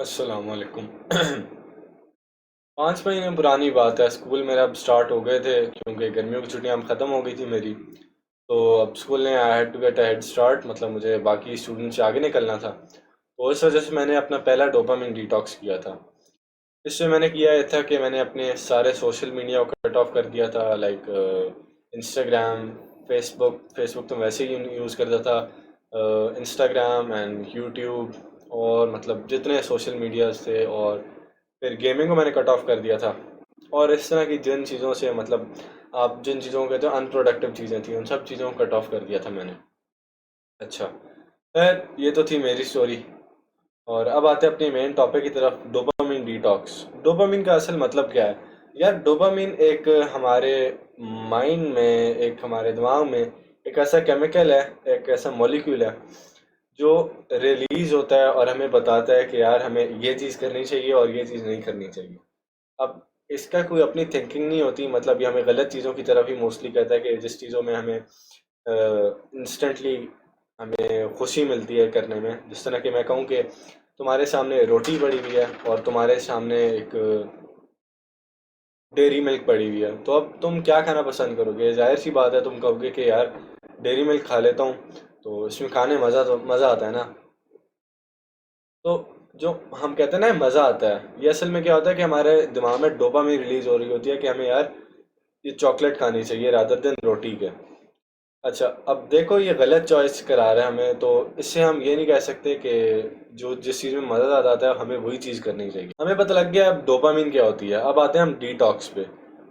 अस्सलाम वालेकुम। 5 महीने पुरानी बात है। स्कूल मेरा अब स्टार्ट हो गए थे क्योंकि गर्मियों की छुट्टियां अब ख़त्म हो गई थी मेरी। तो अब स्कूल ने I had to get a head start, मतलब मुझे बाकी स्टूडेंट से आगे निकलना था। तो इस वजह से मैंने अपना पहला डोपामिन डिटॉक्स किया था। इससे मैंने किया ये था कि मैंने अपने सारे सोशल मीडिया को कट ऑफ कर दिया था, लाइक इंस्टाग्राम, फेसबुक। फेसबुक तो वैसे ही यूज़ करता था। इंस्टाग्राम एंड यूट्यूब, और मतलब जितने सोशल मीडियाज़ थे। और फिर गेमिंग को मैंने कट ऑफ कर दिया था। और इस तरह की जिन चीज़ों से, मतलब आप जिन चीज़ों को कहते हो अनप्रोडक्टिव चीज़ें थी, उन सब चीज़ों को कट ऑफ कर दिया था मैंने। अच्छा, खैर ये तो थी मेरी स्टोरी। और अब आते हैं अपनी मेन टॉपिक की तरफ, डोपामिन डिटॉक्स। डोपामिन का असल मतलब क्या है? यार, डोपामिन एक हमारे माइंड में, एक हमारे दिमाग में एक ऐसा केमिकल है, एक ऐसा मॉलिक्यूल है जो रिलीज होता है और हमें बताता है कि यार हमें ये चीज़ करनी चाहिए और ये चीज़ नहीं करनी चाहिए। अब इसका कोई अपनी थिंकिंग नहीं होती, मतलब ये हमें गलत चीज़ों की तरफ ही मोस्टली कहता है कि जिस चीज़ों में हमें इंस्टेंटली हमें खुशी मिलती है करने में। जिस तरह कि मैं कहूँ कि तुम्हारे सामने रोटी पड़ी हुई है और तुम्हारे सामने एक डेयरी मिल्क पड़ी हुई है, तो अब तुम क्या खाना पसंद करोगे? जाहिर सी बात है, तुम कहोगे कि यार डेयरी मिल्क खा लेता हूँ, तो इसमें खाने मज़ा, तो मज़ा आता है ना। तो जो हम कहते हैं ना मज़ा आता है, ये असल में क्या होता है कि हमारे दिमाग में डोपामिन रिलीज हो रही होती है कि हमें यार ये चॉकलेट खानी चाहिए रादर देन रोटी के। अच्छा, अब देखो ये गलत चॉइस करा रहा है हमें, तो इससे हम ये नहीं कह सकते कि जो जिस चीज़ में मज़ा ज़्यादा आता है हमें वही चीज़ करनी चाहिए। हमें पता लग गया अब डोपामिन क्या होती है। अब आते हैं हम डिटॉक्स पे।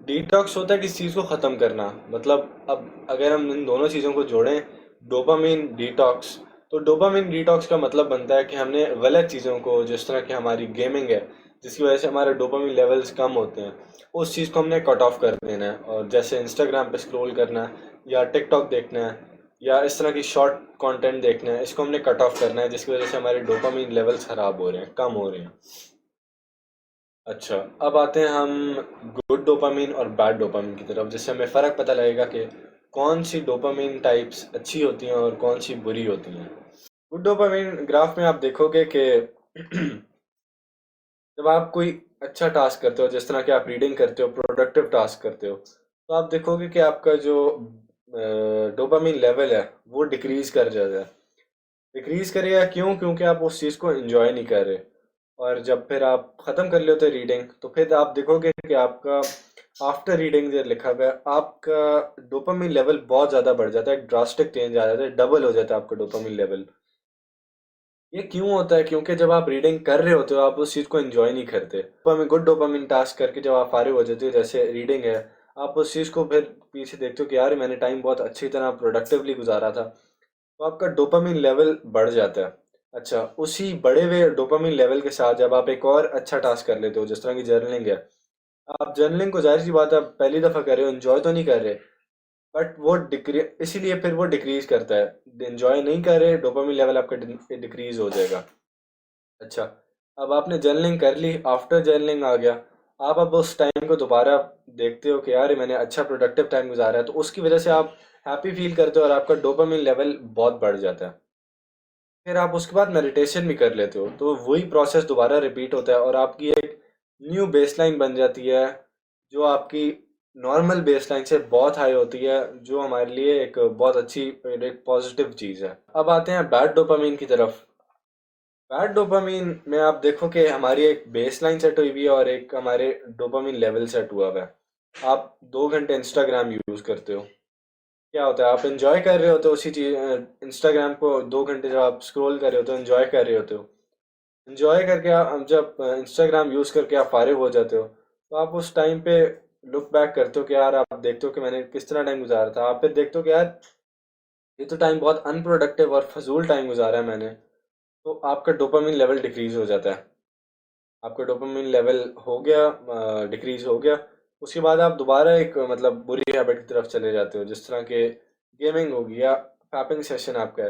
डिटॉक्स होता है किसी चीज़ को ख़त्म करना। मतलब अब अगर हम इन दोनों चीज़ों को जोड़ें, डोपामिन डिटॉक्स, तो डोपामिन डिटॉक्स का मतलब बनता है कि हमने गलत चीज़ों को, जिस तरह की हमारी गेमिंग है जिसकी वजह से हमारे डोपामिन लेवल्स कम होते हैं, उस चीज़ को हमने कट ऑफ कर देना है। और जैसे इंस्टाग्राम पे स्क्रॉल करना है, या टिकटॉक देखना है, या इस तरह की शॉर्ट कंटेंट देखना है, इसको हमने कट ऑफ करना है, जिसकी वजह से हमारे डोपामिन लेवल्स ख़राब हो रहे हैं, कम हो रहे हैं। अच्छा, अब आते हैं हम गुड डोपामिन और बैड डोपामिन की तरफ, जिससे हमें फ़र्क पता लगेगा कि कौन सी डोपामिन टाइप्स अच्छी होती हैं और कौन सी बुरी होती हैं। गुड डोपामिन ग्राफ में आप देखोगे कि जब आप कोई अच्छा टास्क करते हो, जिस तरह कि आप रीडिंग करते हो, प्रोडक्टिव टास्क करते हो, तो आप देखोगे कि आपका जो डोपामिन लेवल है वो डिक्रीज कर जाता है। डिक्रीज करेगा क्यों? क्योंकि आप उस चीज़ को एंजॉय नहीं कर रहे। और जब फिर आप ख़त्म कर लेते हो रीडिंग, तो फिर आप देखोगे कि आपका आफ्टर रीडिंग जो लिखा हुआ है, आपका डोपामिन लेवल बहुत ज़्यादा बढ़ जाता है, ड्रास्टिक चेंज आ जाता है, डबल हो जाता है आपका डोपामिन लेवल। ये क्यों होता है? क्योंकि जब आप रीडिंग कर रहे होते हो आप उस चीज़ को एंजॉय नहीं करते। डोपामिन, गुड डोपामिन टास्क करके जब आप फारिग हो जाते हो, जैसे रीडिंग है, आप उस चीज़ को फिर पीछे देखते हो कि यार मैंने टाइम बहुत अच्छी तरह प्रोडक्टिवली गुजारा था, तो आपका डोपामिन लेवल बढ़ जाता है। अच्छा, उसी बढ़े हुए डोपामिन लेवल के साथ जब आप एक और अच्छा टास्क कर लेते हो, जिस तरह की जर्नलिंग है, आप जर्नलिंग को जाहिर सी बात है आप पहली दफ़ा कर रहे हो, एंजॉय तो नहीं कर रहे, बट वो डिक्री इसीलिए फिर वो डिक्रीज करता है। एंजॉय नहीं कर रहे, डोपामिन लेवल आपका डिक्रीज हो जाएगा। अच्छा, अब आपने जर्नलिंग कर ली, आफ्टर जर्नलिंग आ गया, आप अब उस टाइम को दोबारा देखते हो कि यार मैंने अच्छा प्रोडक्टिव टाइम गुजारा है, तो उसकी वजह से आप हैप्पी फील करते हो और आपका डोपामिन लेवल बहुत बढ़ जाता है। फिर आप उसके बाद मेडिटेशन भी कर लेते हो, तो वही प्रोसेस दोबारा रिपीट होता है और आपकी एक न्यू बेसलाइन बन जाती है, जो आपकी नॉर्मल बेसलाइन से बहुत हाई होती है, जो हमारे लिए एक बहुत अच्छी, एक पॉजिटिव चीज़ है। अब आते हैं बैड डोपामीन की तरफ। बैड डोपामीन में आप देखो कि हमारी एक बेसलाइन सेट हुई हुई है और एक हमारे डोपामीन लेवल सेट हुआ हुआ है। आप 2 घंटे इंस्टाग्राम यूज़ करते हो, क्या होता है? आप एंजॉय कर रहे होते हो उसी चीज, इंस्टाग्राम को 2 घंटे जब आप स्क्रॉल कर रहे होते हो, एंजॉय कर रहे होते हो। एंजॉय करके आप जब इंस्टाग्राम यूज़ करके आप फारिग हो जाते हो, तो आप उस टाइम पे लुक बैक करते हो कि यार, आप देखते हो कि मैंने किस तरह टाइम गुजारा था। आप फिर देखते हो कि यार ये तो टाइम बहुत अनप्रोडक्टिव और फजूल टाइम गुजारा है मैंने। तो आपका डोपामिन लेवल डिक्रीज हो जाता है। आपका डोपामिन लेवल हो गया, डिक्रीज हो गया। उसके बाद आप दोबारा एक मतलब बुरी हैबिट की तरफ चले जाते हो, जिस तरह के गेमिंग होगी या फैपिंग सेशन आपका है।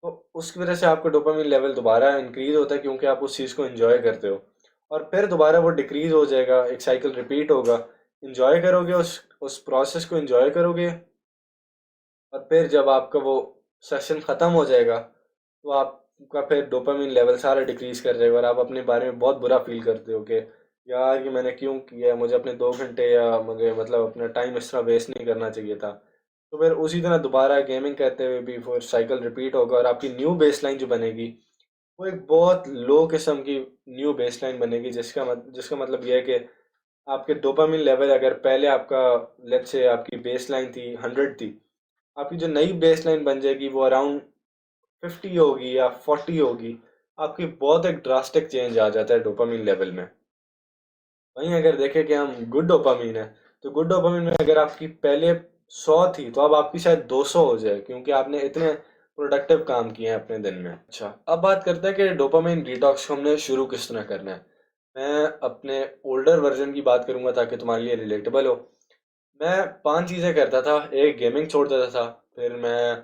तो उसकी वजह से आपका डोपामिन लेवल दोबारा इंक्रीज होता है, क्योंकि आप उस चीज़ को एंजॉय करते हो। और फिर दोबारा वो डिक्रीज हो जाएगा, एक साइकिल रिपीट होगा। एंजॉय करोगे, उस प्रोसेस को एंजॉय करोगे, और फिर जब आपका वो सेशन ख़त्म हो जाएगा, तो आप आपका फिर डोपामिन लेवल सारा डिक्रीज कर जाएगा और आप अपने बारे में बहुत बुरा फील करते हो कि यार ये मैंने क्यों किया, मुझे अपने 2 घंटे या मुझे मतलब अपना टाइम इस तरह वेस्ट नहीं करना चाहिए था। तो फिर उसी तरह दोबारा गेमिंग करते हुए भी फिर साइकिल रिपीट होगा और आपकी न्यू बेसलाइन जो बनेगी वो एक बहुत लो किस्म की न्यू बेसलाइन बनेगी, जिसका मतलब ये है कि आपके डोपामिन लेवल अगर पहले आपका लेट्स से आपकी बेसलाइन थी 100 थी, आपकी जो नई बेसलाइन बन जाएगी वो अराउंड 50 होगी या 40 होगी। आपकी बहुत एक ड्रास्टिक चेंज आ जाता है डोपामिन लेवल में। वहीं अगर देखें कि हम गुड डोपामिन है, तो गुड डोपामिन में अगर आपकी पहले 100 थी तो अब आपकी शायद 200 हो जाए, क्योंकि आपने इतने प्रोडक्टिव काम किए हैं अपने दिन में। अच्छा, अब बात करते हैं कि डोपामिन डिटॉक्स को हमने शुरू किस तरह करना है। मैं अपने ओल्डर वर्जन की बात करूंगा ताकि तुम्हारे लिए रिलेटेबल हो। मैं 5 चीज़ें करता था। एक, गेमिंग छोड़ देता था। फिर मैं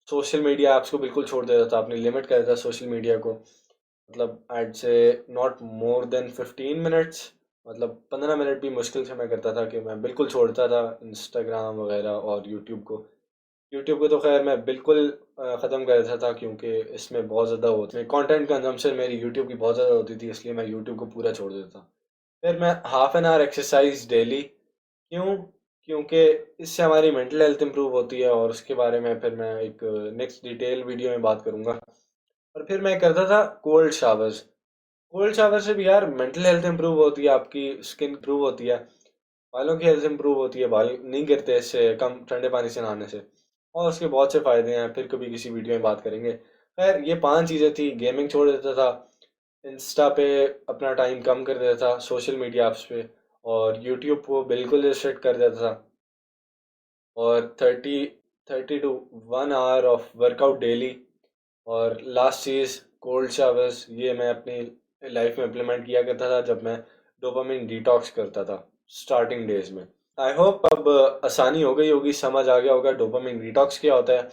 सोशल मीडिया ऐप्स को बिल्कुल छोड़ देता था, अपनी लिमिट कर देता था सोशल मीडिया को। मतलब आई से नॉट मोर देन 15 मिनट्स, मतलब 15 मिनट भी मुश्किल से मैं करता था कि मैं बिल्कुल छोड़ता था इंस्टाग्राम वगैरह और यूट्यूब को। यूट्यूब को तो खैर मैं बिल्कुल ख़त्म कर देता था, क्योंकि इसमें बहुत ज़्यादा होती है कंटेंट कंजम्पशन, मेरी यूट्यूब की बहुत ज़्यादा होती थी, इसलिए मैं यूट्यूब को पूरा छोड़ देता था। फिर मैं half an hour exercise daily. क्यों? क्योंकि इससे हमारी मेंटल हेल्थ इंप्रूव होती है और उसके बारे में फिर मैं एक नेक्स्ट डिटेल वीडियो में बात करूँगा। और फिर मैं करता था कोल्ड शावर्स। कोल्ड शावर से भी यार मेंटल हेल्थ इंप्रूव होती है, आपकी स्किन इंप्रूव होती है, बालों की हेल्थ इंप्रूव होती है, बाल नहीं गिरते इससे, कम ठंडे पानी से नहाने से। और उसके बहुत से फ़ायदे हैं, फिर कभी किसी वीडियो में बात करेंगे। खैर, ये 5 चीज़ें थी। गेमिंग छोड़ देता था, इंस्टा पे अपना टाइम कम कर देता था, सोशल मीडिया ऐप्स पे, और यूट्यूब को बिल्कुल रिस्ट्रिक्ट कर देता था, और 30 to 1 hour of workout daily. और लास्ट चीज़, कोल्ड शावर्स, ये मैं अपनी लाइफ में इम्प्लीमेंट किया करता था जब मैं डोपामिन डिटॉक्स करता था स्टार्टिंग डेज में। आई होप अब आसानी हो गई होगी, समझ आ गया होगा डोपामिन डिटॉक्स क्या होता है,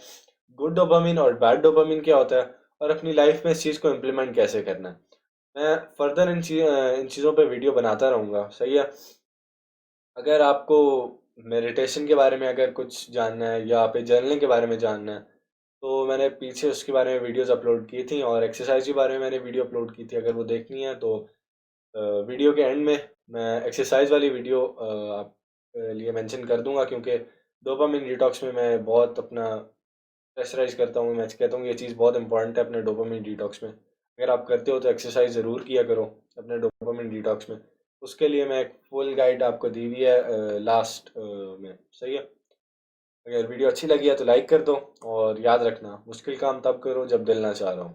गुड डोपामिन और बैड डोपामिन क्या होता है, और अपनी लाइफ में इस चीज़ को इम्प्लीमेंट कैसे करना है। मैं फर्दर इन चीज़ों पे वीडियो बनाता रहूँगा, सही है। अगर आपको मेडिटेशन के बारे में अगर कुछ जानना है या आप जर्नलिंग के बारे में जानना है, तो मैंने पीछे उसके बारे में वीडियोस अपलोड की थी, और एक्सरसाइज के बारे में मैंने वीडियो अपलोड की थी। अगर वो देखनी है तो वीडियो के एंड में मैं एक्सरसाइज वाली वीडियो आपके लिए मेंशन कर दूंगा, क्योंकि डोपामिन डिटॉक्स में मैं बहुत अपना प्रेशराइज करता हूँ। मैं कहता हूँ ये चीज़ बहुत इंपॉर्टेंट है अपने डोपामिन डिटॉक्स में। अगर आप करते हो तो एक्सरसाइज ज़रूर किया करो अपने डोपामिन डिटॉक्स में। उसके लिए मैं एक फुल गाइड आपको दी हुई है लास्ट में, सही है। अगर वीडियो अच्छी लगी है तो लाइक कर दो, और याद रखना, मुश्किल काम तब करो जब दिल ना चाह रहा हो।